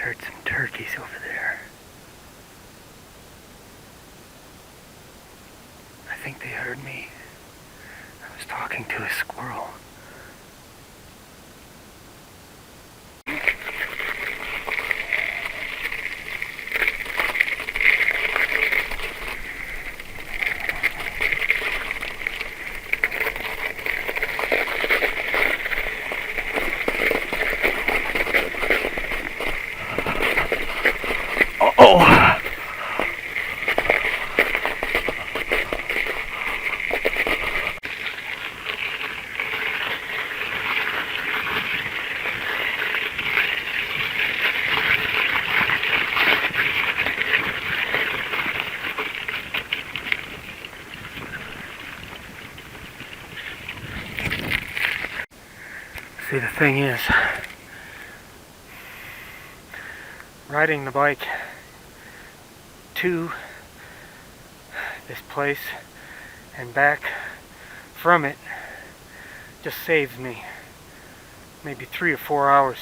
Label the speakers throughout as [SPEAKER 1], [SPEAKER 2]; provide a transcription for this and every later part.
[SPEAKER 1] heard some turkeys over there. I think they heard me. I was talking to a squirrel. Oh! See, the thing is, riding the bike to this place and back from it just saves me maybe 3 or 4 hours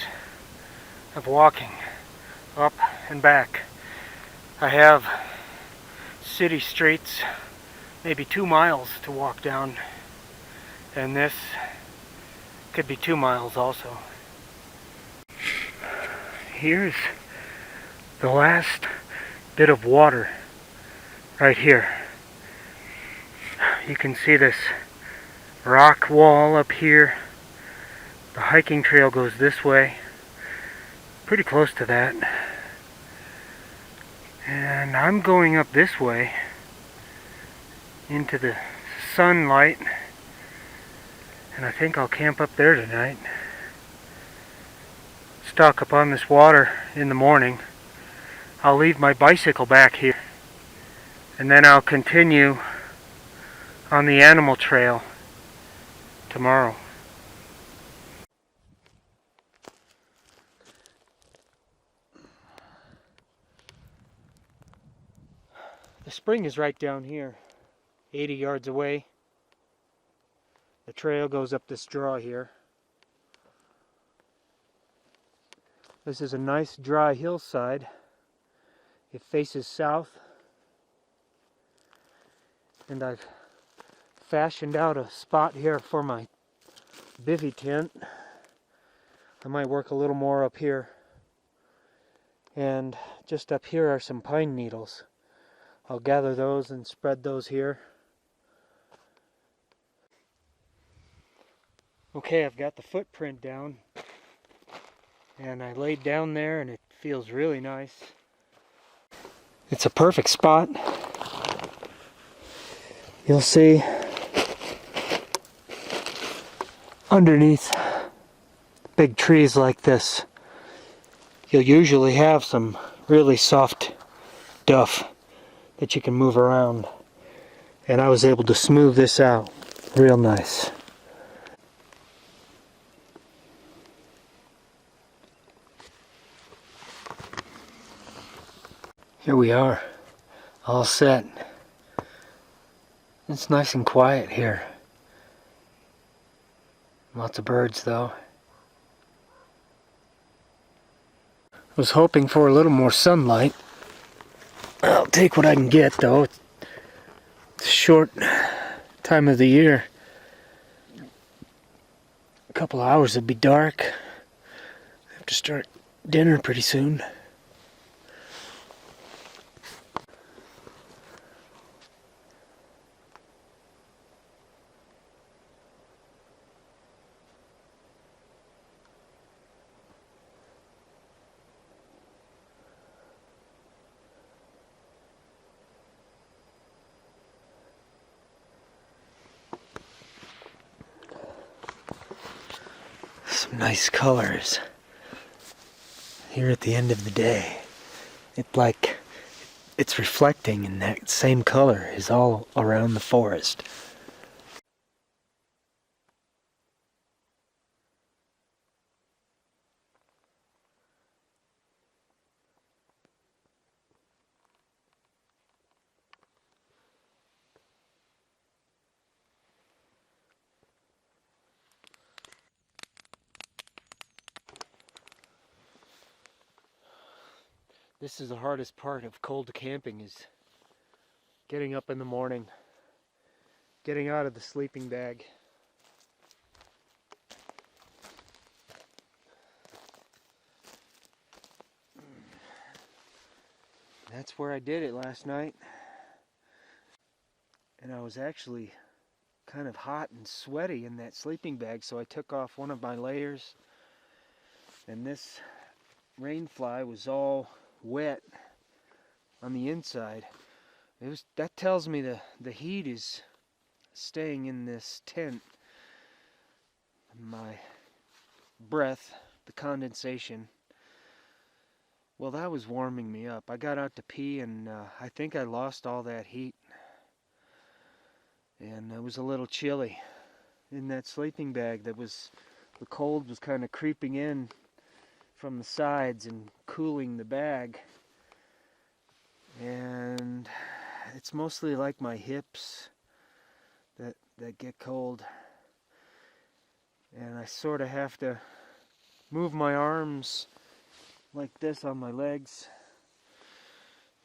[SPEAKER 1] of walking up and back. I have city streets, maybe 2 miles to walk down, and this could be 2 miles also. Here's the last bit of water right here. You can see this rock wall up here. The hiking trail goes this way, pretty close to that. And I'm going up this way into the sunlight, and I think I'll camp up there tonight. Stock up on this water in the morning. I'll leave my bicycle back here, and then I'll continue on the animal trail tomorrow. The spring is right down here, 80 yards away. The trail goes up this draw here. This is a nice dry hillside. It faces south, and I've fashioned out a spot here for my bivvy tent. I might work a little more up here, and just up here are some pine needles. I'll gather those and spread those here. Okay, I've got the footprint down, and I laid down there, and it feels really nice. It's a perfect spot. You'll see underneath big trees like this, you'll usually have some really soft duff that you can move around, and I was able to smooth this out real nice. Here we are, all set. It's nice and quiet here. Lots of birds though. I was hoping for a little more sunlight. I'll take what I can get though. It's a short time of the year. A couple hours it'll be dark. I have to start dinner pretty soon. Some nice colors here at the end of the day. It's reflecting, and that same color is all around the forest. This is the hardest part of cold camping, is getting up in the morning, getting out of the sleeping bag. That's where I did it last night. And I was actually kind of hot and sweaty in that sleeping bag, so I took off one of my layers, and this rain fly was all wet on the inside. That tells me the heat is staying in this tent. My breath, the condensation, well, that was warming me up. I got out to pee, and I think I lost all that heat, and it was a little chilly in that sleeping bag. The cold was kind of creeping in from the sides and cooling the bag, and it's mostly like my hips that get cold, and I sort of have to move my arms like this on my legs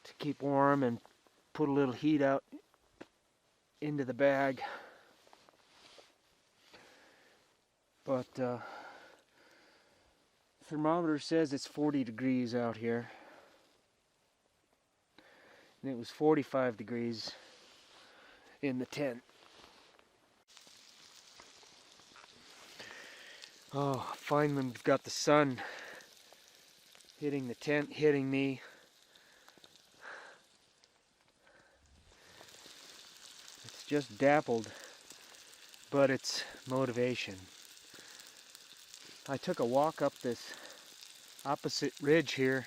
[SPEAKER 1] to keep warm and put a little heat out into the bag. But thermometer says it's 40 degrees out here, and it was 45 degrees in the tent. Oh, finally we've got the sun hitting the tent, hitting me. It's just dappled, but it's motivation. I took a walk up this opposite ridge here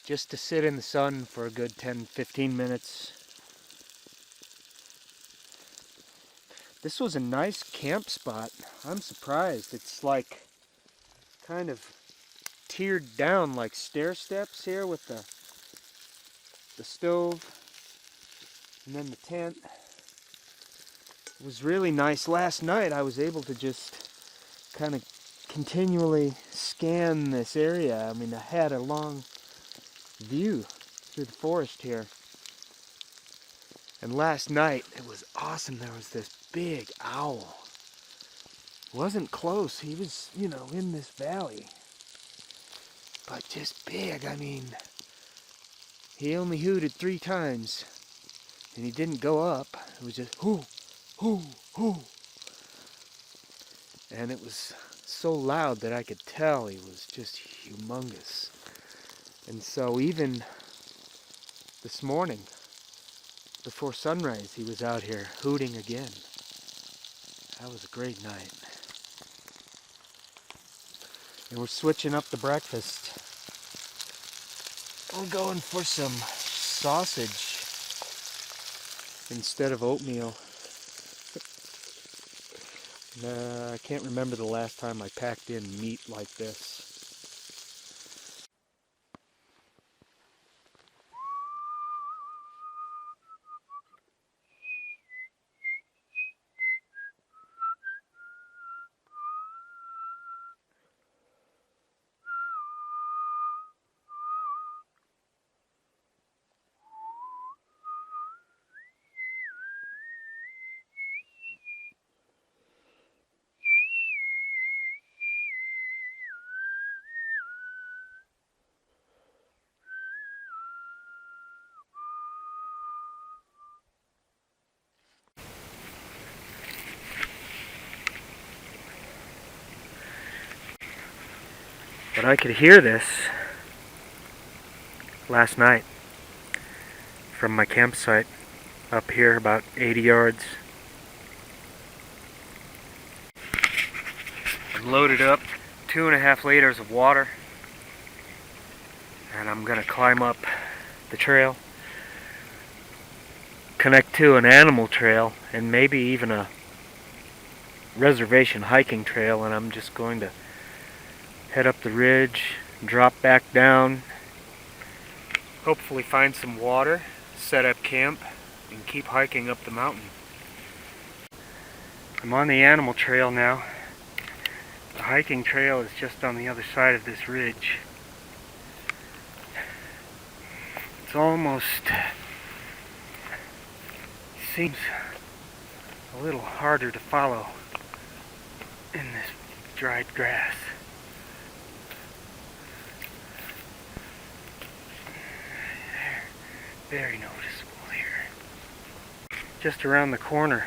[SPEAKER 1] just to sit in the sun for a good 10-15 minutes. This was a nice camp spot. I'm surprised. It's like kind of tiered down like stair steps here with the stove and then the tent. It was really nice. Last night I was able to just kind of continually scan this area. I mean, I had a long view through the forest here. And last night it was awesome. There was this big owl. Wasn't close. He was, in this valley. But just big. I mean, he only hooted 3 times. And he didn't go up. It was just hoo, hoo, hoo. And it was so loud that I could tell he was just humongous. And so even this morning, before sunrise, he was out here hooting again. That was a great night. And we're switching up the breakfast. We're going for some sausage instead of oatmeal. I can't remember the last time I packed in meat like this. But I could hear this last night from my campsite up here about 80 yards. I'm loaded up 2.5 liters of water, and I'm gonna climb up the trail, connect to an animal trail, and maybe even a reservation hiking trail, and I'm just going to head up the ridge, drop back down, hopefully find some water, set up camp, and keep hiking up the mountain. I'm on the animal trail now. The hiking trail is just on the other side of this ridge. almost seems a little harder to follow in this dried grass. Very noticeable here. Just around the corner,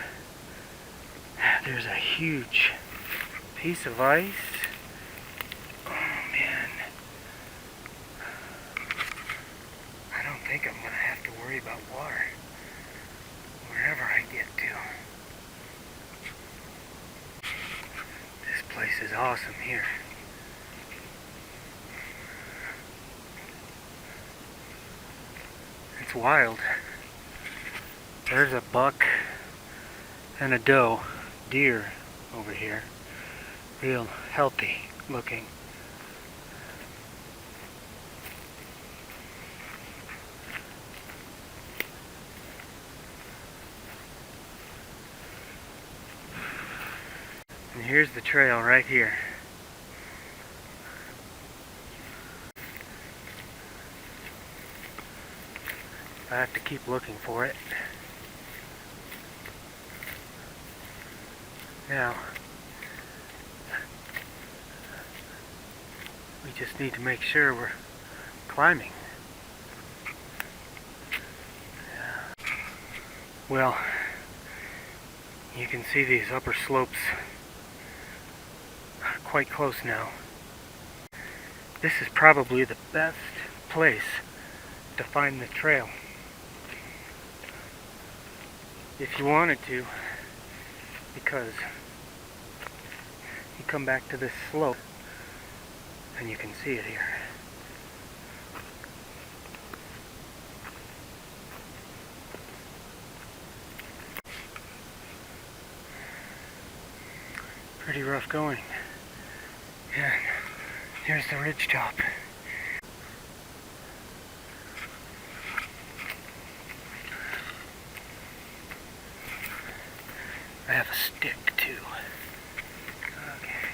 [SPEAKER 1] there's a huge piece of ice. Oh man. I don't think I'm gonna have to worry about water wherever I get to. This place is awesome here. It's wild. There's a buck and a doe deer over here. Real healthy looking. And here's the trail right here. I have to keep looking for it. Now, we just need to make sure we're climbing. Well, you can see these upper slopes are quite close now. This is probably the best place to find the trail. If you wanted to, because you come back to this slope and you can see it here. Pretty rough going. And here's the ridge top. I have a stick too. Okay.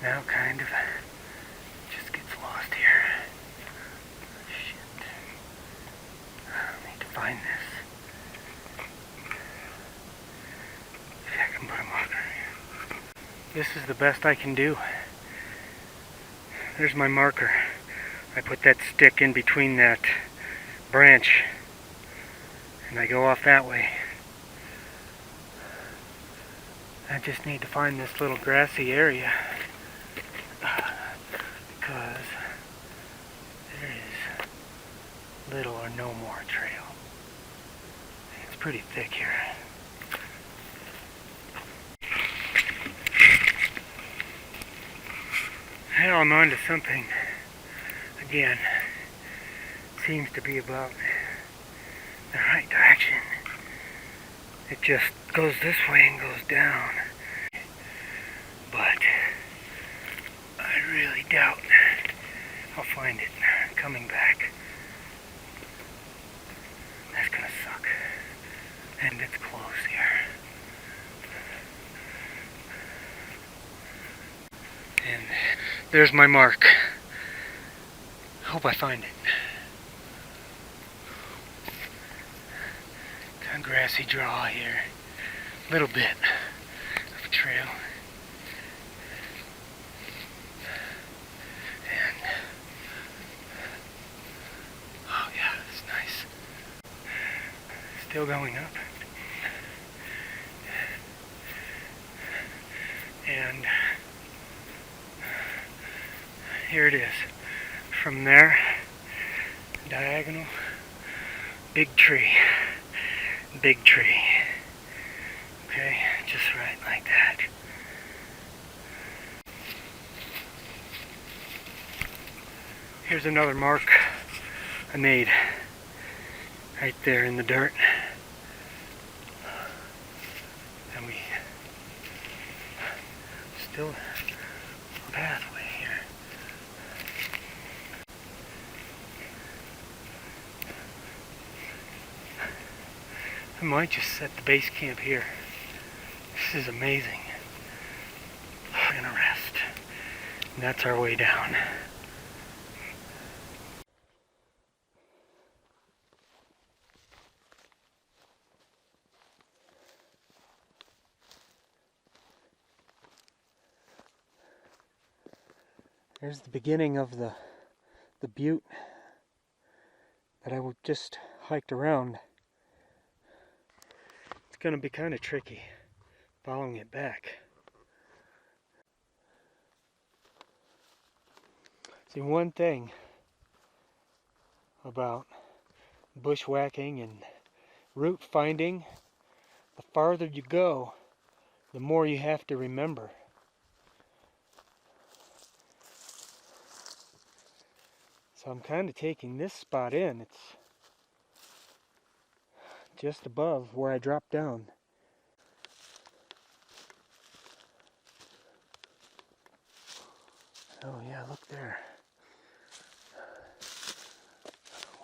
[SPEAKER 1] Now kind of just gets lost here. Shit. I need to find this. See if I can put a marker here. This is the best I can do. There's my marker. I put that stick in between that branch and I go off that way. I just need to find this little grassy area because there is little or no more trail. It's pretty thick here. Now I'm on to something again. Seems to be about the right direction. It just goes this way and goes down. But I really doubt I'll find it coming back. That's gonna suck. And it's close here. And there's my mark. Hope I find it. A grassy draw here. Little bit of a trail. And oh yeah, it's nice. Still going up. And here it is. From there, diagonal, big tree. Big tree. Okay, just right like that. Here's another mark I made right there in the dirt. And we still a pathway here. I might just set the base camp here. This is amazing. We're gonna rest. And that's our way down. There's the beginning of the butte that I just hiked around. It's going to be kind of tricky following it back. See, one thing about bushwhacking and route finding, the farther you go, the more you have to remember. So I'm kind of taking this spot in. It's just above where I dropped down. Oh yeah, look there.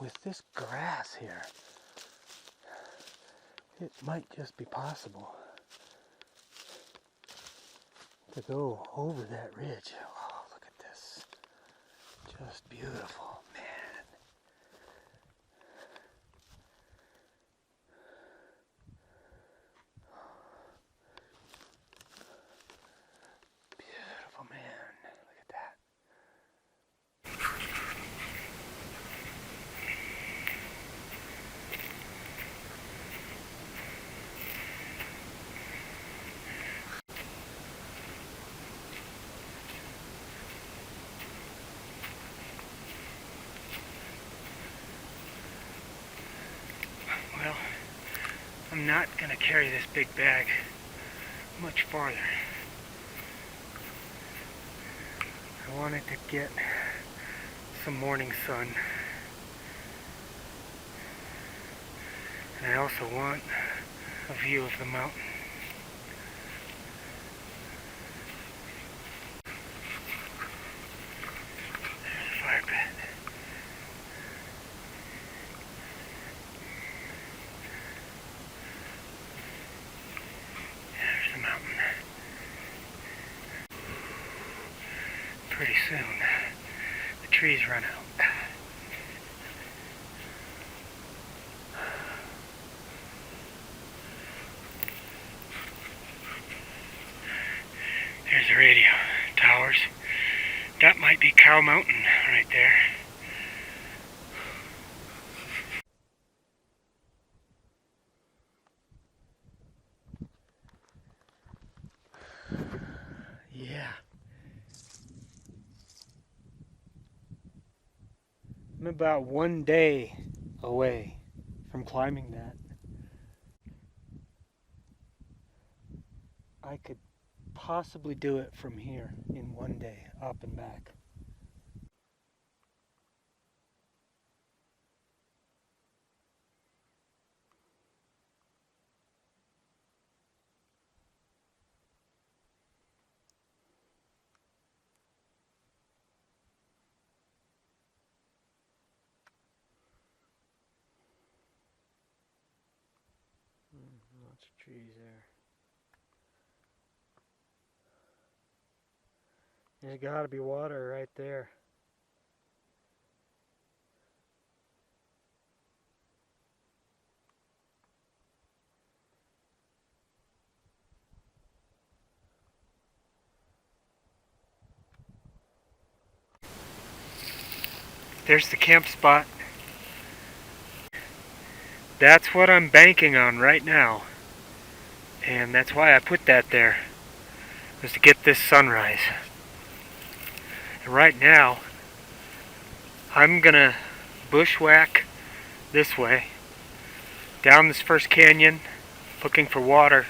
[SPEAKER 1] With this grass here, it might just be possible to go over that ridge. Oh, look at this. Just beautiful, man. Beautiful, man. Look at that. Well, I'm not going to carry this big bag much farther. I wanted to get some morning sun. And I also want a view of the mountain. There's the fire pit. There's the mountain. Pretty soon, the trees run out. There's the radio towers. That might be Cow Mountain right there. Yeah. I'm about 1 day away from climbing that. I could possibly do it from here in 1 day, up and back. Lots of trees there. There's gotta be water right there. There's the camp spot. That's what I'm banking on right now. And that's why I put that there, was to get this sunrise. And right now, I'm gonna bushwhack this way, down this first canyon, looking for water.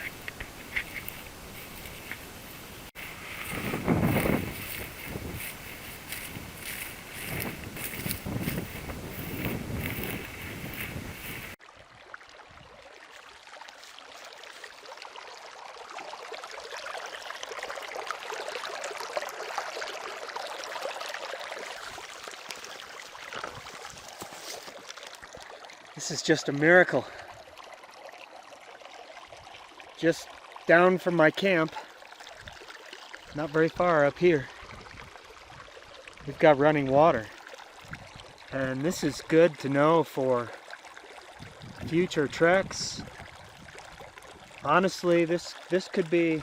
[SPEAKER 1] This is just a miracle. Just down from my camp, not very far up here, we've got running water. And this is good to know for future treks. Honestly, this could be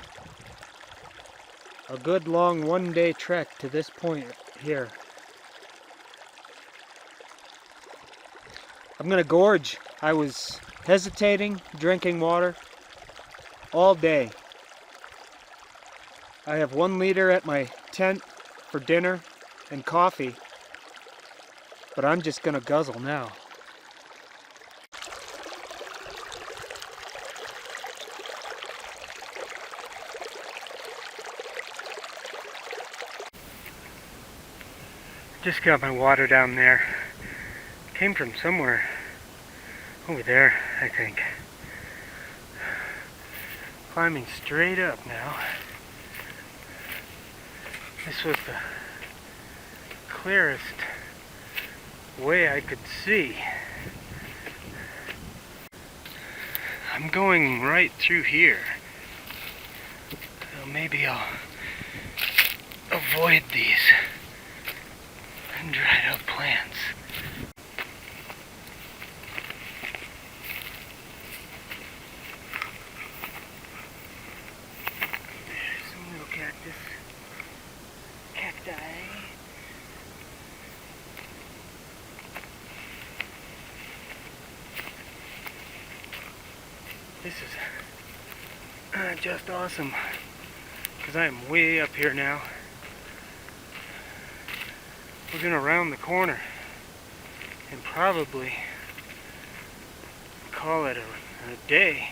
[SPEAKER 1] a good long 1 day trek to this point Here. I'm gonna gorge. I was hesitating, drinking water all day. I have 1 liter at my tent for dinner and coffee, but I'm just gonna guzzle now. Just got my water down there. Came from somewhere over there, I think. Climbing straight up now. This was the clearest way I could see. I'm going right through here. So maybe I'll avoid these dried up plants. There's some little cacti. This is just awesome, because I am way up here now. We're gonna round the corner and probably call it a day.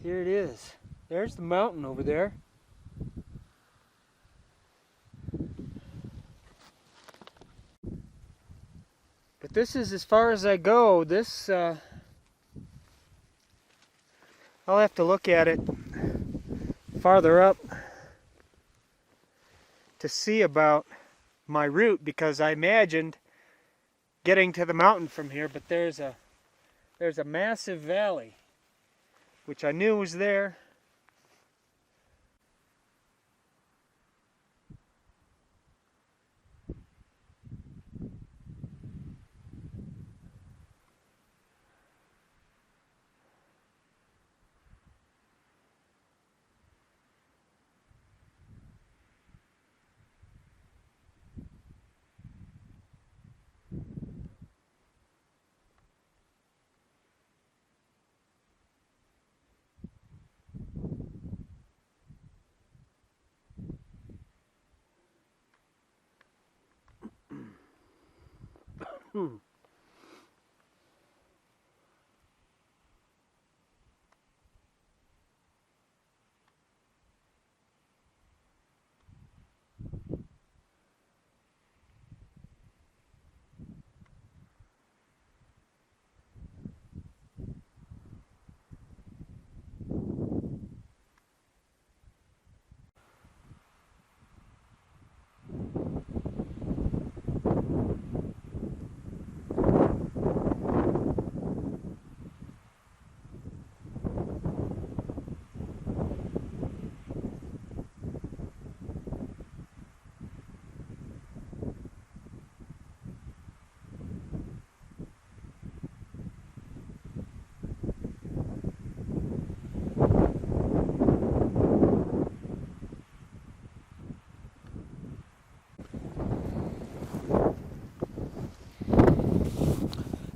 [SPEAKER 1] Here it is. There's the mountain over there. But this is as far as I go. This, I'll have to look at it farther up to see about my route, because I imagined getting to the mountain from here, but there's a massive valley, which I knew was there.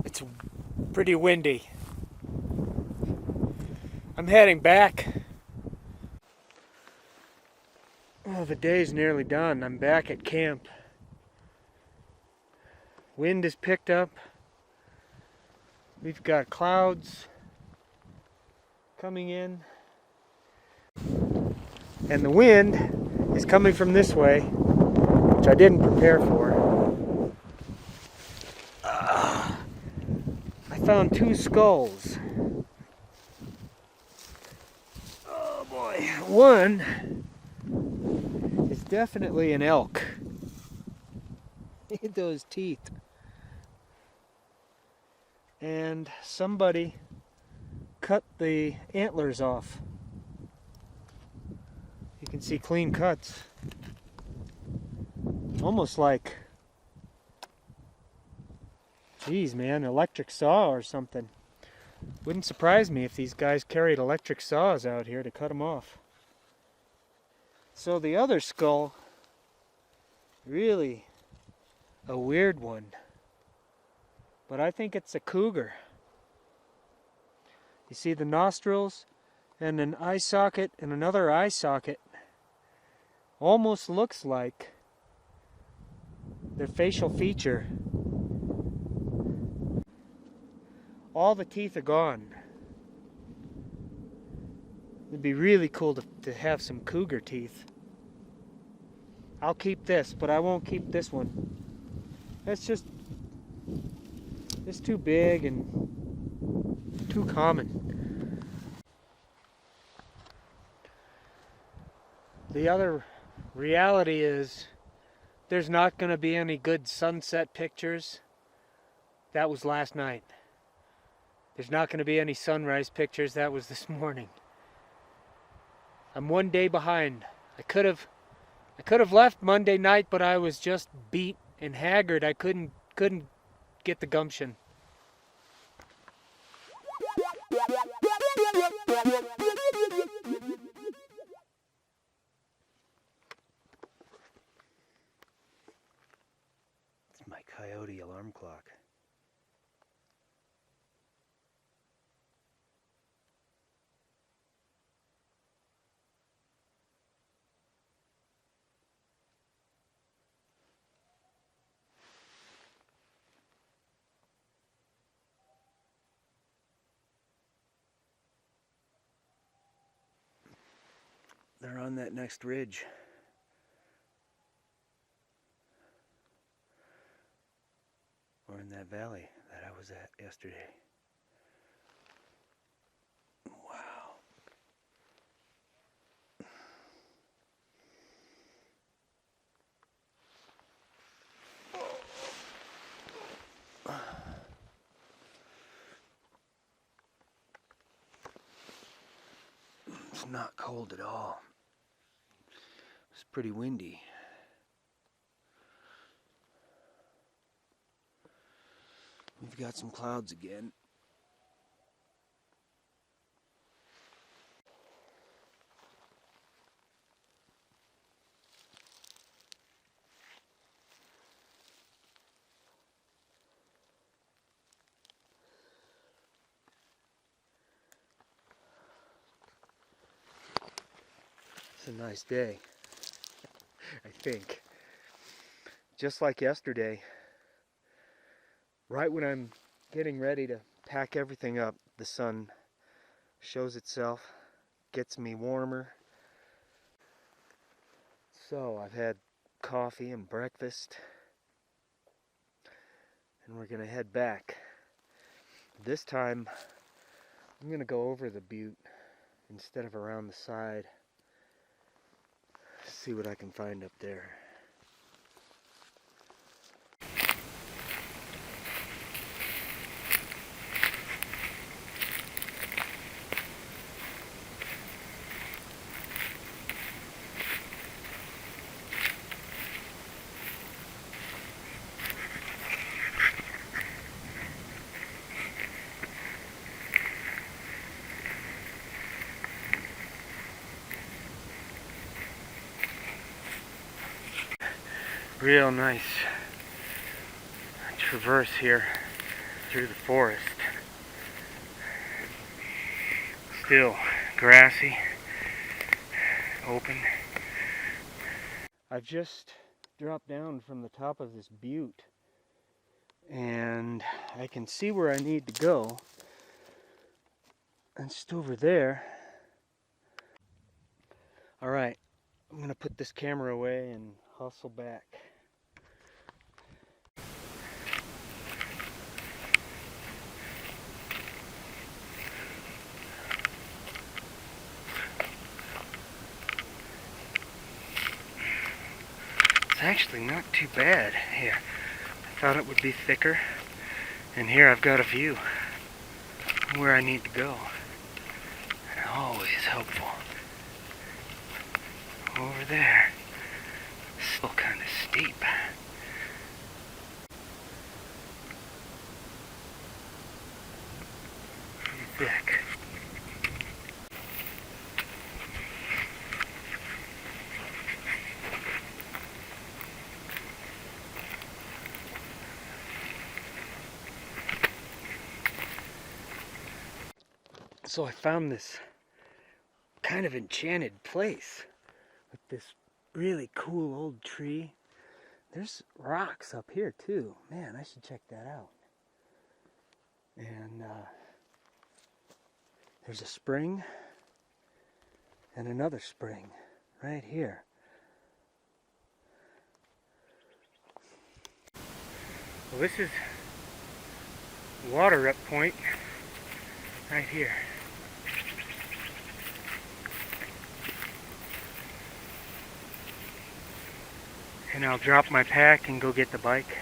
[SPEAKER 1] It's pretty windy. I'm heading back. Oh, the day's nearly done. I'm back at camp. Wind has picked up. We've got clouds coming in. And the wind is coming from this way, which I didn't prepare for. I found 2 skulls. Oh boy. One is definitely an elk. Look at those teeth. And somebody cut the antlers off. You can see clean cuts. Almost like, geez man, electric saw or something. Wouldn't surprise me if these guys carried electric saws out here to cut them off. So the other skull, really a weird one. But I think it's a cougar. You see the nostrils and an eye socket and another eye socket. Almost looks like their facial feature. All the teeth are gone. It'd be really cool to have some cougar teeth. I'll keep this, but I won't keep this one. It's too big and too common. The other reality is there's not going to be any good sunset pictures. That was last night. There's not going to be any sunrise pictures. That was this morning. I'm one day behind. I could have left Monday night, but I was just beat and haggard. I couldn't get the gumption. It's my coyote alarm clock. They're on that next ridge. Or in that valley that I was at yesterday. Wow. It's not cold at all. It's pretty windy. We've got some clouds again. It's a nice day, I think. Just like yesterday, right when I'm getting ready to pack everything up, the sun shows itself, gets me warmer. So I've had coffee and breakfast, and we're gonna head back. This time I'm gonna go over the butte instead of around the side. See what I can find up there. Real nice traverse here through the forest. Still grassy, open. I've just dropped down from the top of this butte and I can see where I need to go. It's just over there. Alright, I'm gonna put this camera away and hustle back. It's actually not too bad here. I thought it would be thicker, and here I've got a view where I need to go. always helpful. Over there, still kind of steep. Pretty thick. So I found this kind of enchanted place with this really cool old tree. There's rocks up here too. Man, I should check that out. And there's a spring and another spring right here. Well, this is water up point right here. And I'll drop my pack and go get the bike.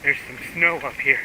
[SPEAKER 1] There's some snow up here.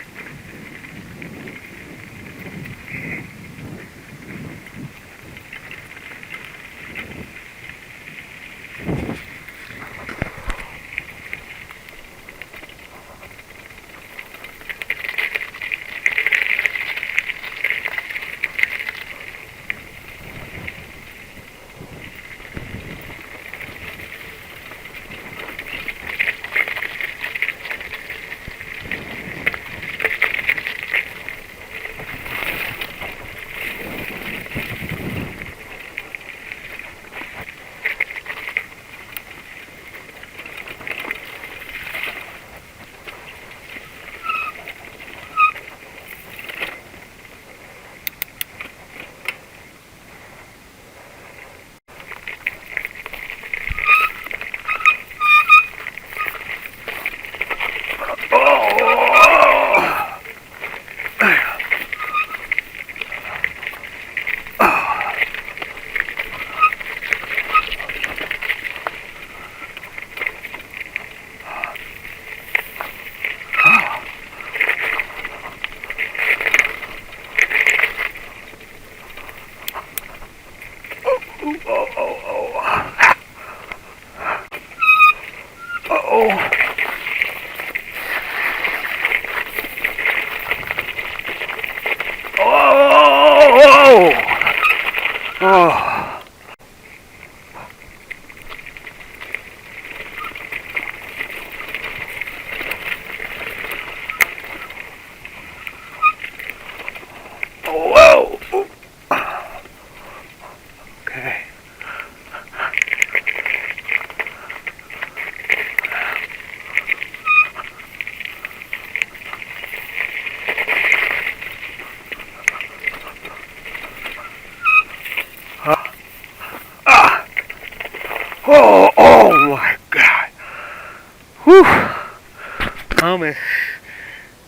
[SPEAKER 1] Whew!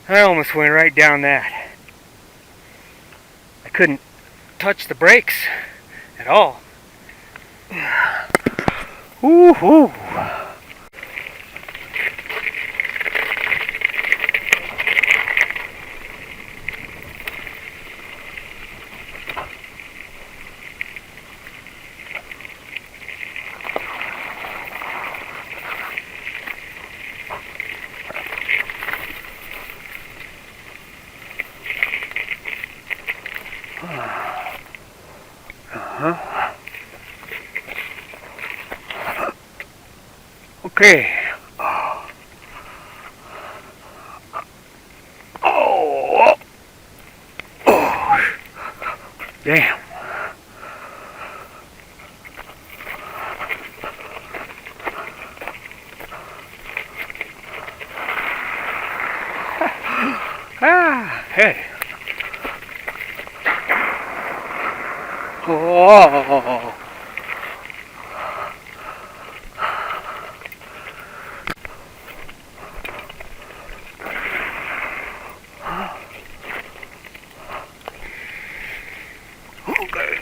[SPEAKER 1] I almost went right down that. I couldn't touch the brakes at all. Woo-hoo! Okay. Oh, damn. Hey. Oh. Okay.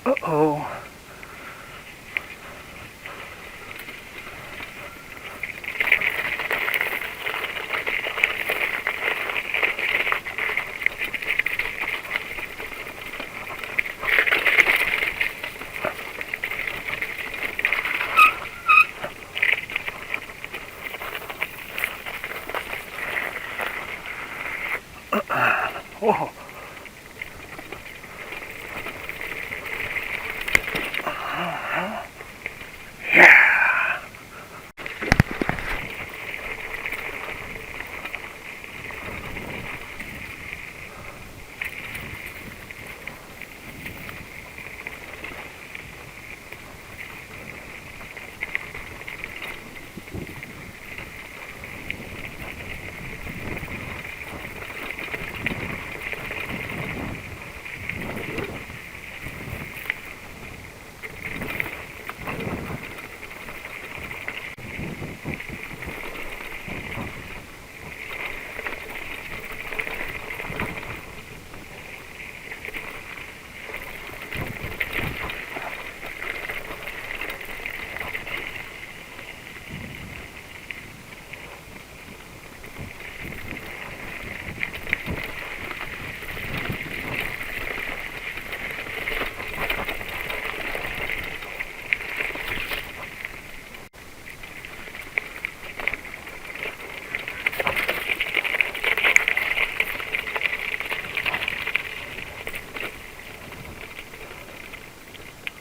[SPEAKER 1] Uh-oh. Oh. Yeah.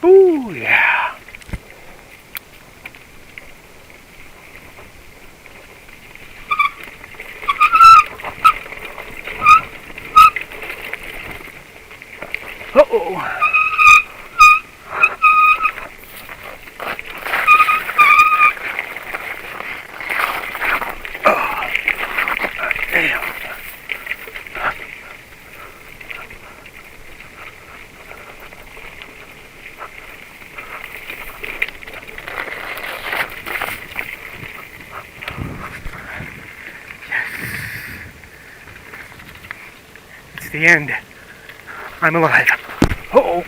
[SPEAKER 1] Ooh, yeah. Uh-oh. Damn. It's the end. I'm alive. Uh-oh.